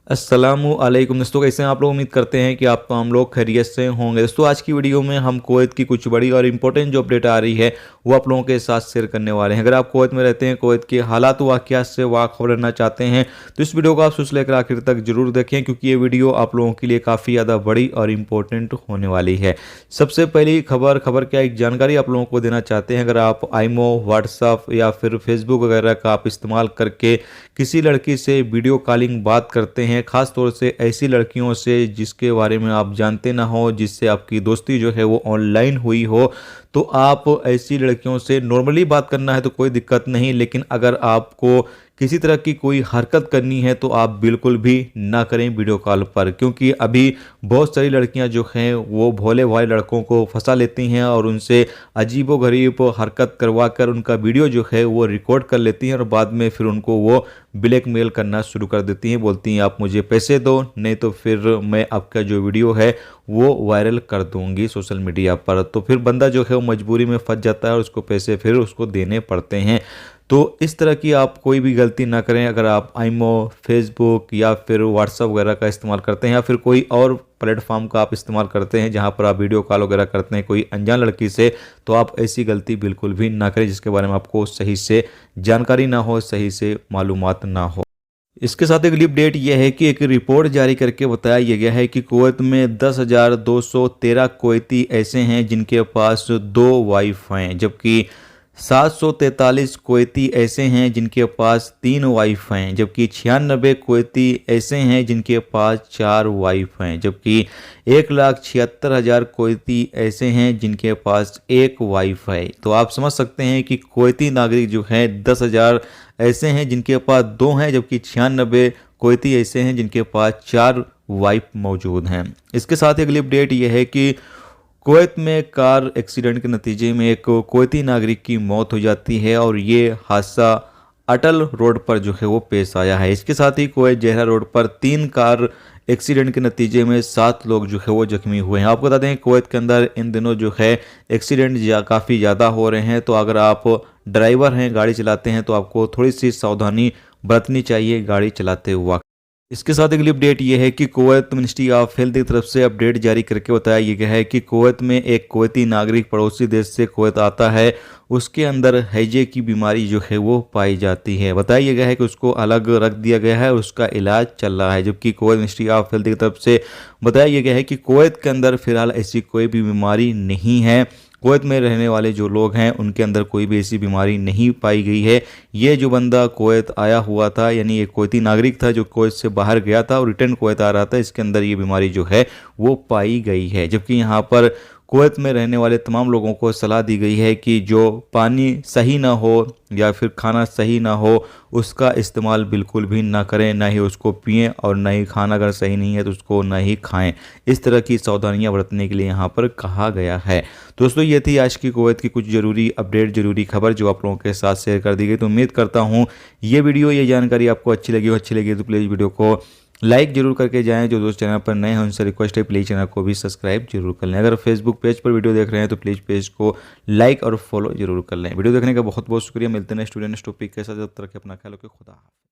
अस्सलामुअलैकुम दोस्तों, कैसे हैं आप लोग। उम्मीद करते हैं कि आप हम लोग खैरियत से होंगे। दोस्तों आज की वीडियो में हम कुवैत की कुछ बड़ी और इंपॉर्टेंट जो अपडेट आ रही है वो आप लोगों के साथ शेयर करने वाले हैं। अगर आप कुवैत में रहते हैं, कुवैत के हालात वाक़यात से वाक़ रहना चाहते हैं तो इस वीडियो को आप शुरू से लेकर आखिर तक जरूर देखें, क्योंकि ये वीडियो आप लोगों के लिए काफ़ी ज़्यादा बड़ी और इंपॉर्टेंट होने वाली है। सबसे पहली खबर क्या एक जानकारी आप लोगों को देना चाहते हैं। अगर आप आईमो, व्हाट्सअप या फिर फेसबुक वगैरह का आप इस्तेमाल करके किसी लड़की से वीडियो कॉलिंग बात करते हैं, ख़ास तौर से ऐसी लड़कियों से जिसके बारे में आप जानते ना हो, जिससे आपकी दोस्ती जो है वो ऑनलाइन हुई हो, तो आप ऐसी लड़कियों से नॉर्मली बात करना है तो कोई दिक्कत नहीं। लेकिन अगर आपको किसी तरह की कोई हरकत करनी है तो आप बिल्कुल भी ना करें वीडियो कॉल पर, क्योंकि अभी बहुत सारी लड़कियां जो हैं वो भोले भाले लड़कों को फंसा लेती हैं और उनसे अजीबोगरीब हरकत करवा कर उनका वीडियो जो है वो रिकॉर्ड कर लेती हैं और बाद में फिर उनको वो ब्लैकमेल करना शुरू कर देती हैं। बोलती हैं आप मुझे पैसे दो, नहीं तो फिर मैं आपका जो वीडियो है वो वायरल कर दूंगी सोशल मीडिया पर। तो फिर बंदा जो है वो मजबूरी में फंस जाता है और उसको पैसे फिर उसको देने पड़ते हैं। तो इस तरह की आप कोई भी गलती ना करें। अगर आप आईमो, फेसबुक या फिर व्हाट्सअप वगैरह का इस्तेमाल करते हैं या फिर कोई और प्लेटफॉर्म का आप इस्तेमाल करते हैं जहां पर आप वीडियो कॉल वगैरह करते हैं कोई अनजान लड़की से, तो आप ऐसी गलती बिल्कुल भी ना करें जिसके बारे में आपको सही से जानकारी ना हो, सही से मालूमात ना हो। इसके साथ एक अपडेट यह है कि एक रिपोर्ट जारी करके बताया यह गया है कि कुवैत में 10,213 कुवैती ऐसे हैं जिनके पास 2 वाइफ हैं, जबकि 743 कुवैती ऐसे हैं जिनके पास 3 वाइफ हैं, जबकि 96 कुवैती ऐसे हैं जिनके पास 4 वाइफ हैं, जबकि 1,76,000 कुवैती ऐसे हैं जिनके पास 1 वाइफ है। तो आप समझ सकते हैं कि कुवैती नागरिक जो हैं 10,000 ऐसे हैं जिनके पास 2 हैं, जबकि 96 कुवैती ऐसे हैं जिनके पास 4 वाइफ मौजूद हैं। इसके साथ एक अपडेट यह है कि कुवैत में कार एक्सीडेंट के नतीजे में एक कुवैती नागरिक की मौत हो जाती है और ये हादसा अटल रोड पर जो है वो पेश आया है। इसके साथ ही कुवैत जहरा रोड पर 3 कार एक्सीडेंट के नतीजे में 7 लोग जो है वो जख्मी हुए हैं। आपको बता दें कुवैत के अंदर इन दिनों जो है एक्सीडेंट काफ़ी ज़्यादा हो रहे हैं। तो अगर आप ड्राइवर हैं, गाड़ी चलाते हैं, तो आपको थोड़ी सी सावधानी बरतनी चाहिए गाड़ी चलाते वक्त। इसके साथ अगली अपडेट यह है कि कुवैत मिनिस्ट्री ऑफ हेल्थ की तरफ से अपडेट जारी करके बताया यह गया है कि कुवैत में एक कुवैती नागरिक पड़ोसी देश से कुवैत आता है, उसके अंदर हैजे की बीमारी जो है वो पाई जाती है। बताया गया है कि उसको अलग रख दिया गया है, उसका इलाज चल रहा है। जबकि कुवैत मिनिस्ट्री ऑफ हेल्थ की तरफ से बताया गया है कि कुवैत के अंदर फिलहाल ऐसी कोई भी बीमारी नहीं है। कुवैत में रहने वाले जो लोग हैं उनके अंदर कोई भी ऐसी बीमारी नहीं पाई गई है। ये जो बंदा कुवैत आया हुआ था, यानी एक कुवैती नागरिक था जो कुवैत से बाहर गया था और रिटर्न कुवैत आ रहा था, इसके अंदर ये बीमारी जो है वो पाई गई है। जबकि यहाँ पर कुवैत में रहने वाले तमाम लोगों को सलाह दी गई है कि जो पानी सही ना हो या फिर खाना सही ना हो उसका इस्तेमाल बिल्कुल भी ना करें, ना ही उसको पिएं और ना ही खाना अगर सही नहीं है तो उसको ना ही खाएं। इस तरह की सावधानियां बरतने के लिए यहाँ पर कहा गया है। दोस्तों ये थी आज की कुवैत की कुछ ज़रूरी अपडेट, ज़रूरी खबर जो आप लोगों के साथ शेयर कर दी गई। तो उम्मीद करता हूँ ये वीडियो, ये जानकारी आपको अच्छी लगी तो प्लीज़ वीडियो को लाइक जरूर करके जाएं। जो दोस्त चैनल पर नए हैं उनसे रिक्वेस्ट है प्लीज़ चैनल को भी सब्सक्राइब जरूर कर लें। अगर फेसबुक पेज पर वीडियो देख रहे हैं तो प्लीज़ पेज को लाइक और फॉलो जरूर कर लें। वीडियो देखने का बहुत बहुत शुक्रिया। मिलते हैं स्टूडेंट टॉपिक के साथ, जब तक अपना ख्याल रखें। खुदा हाफिज़।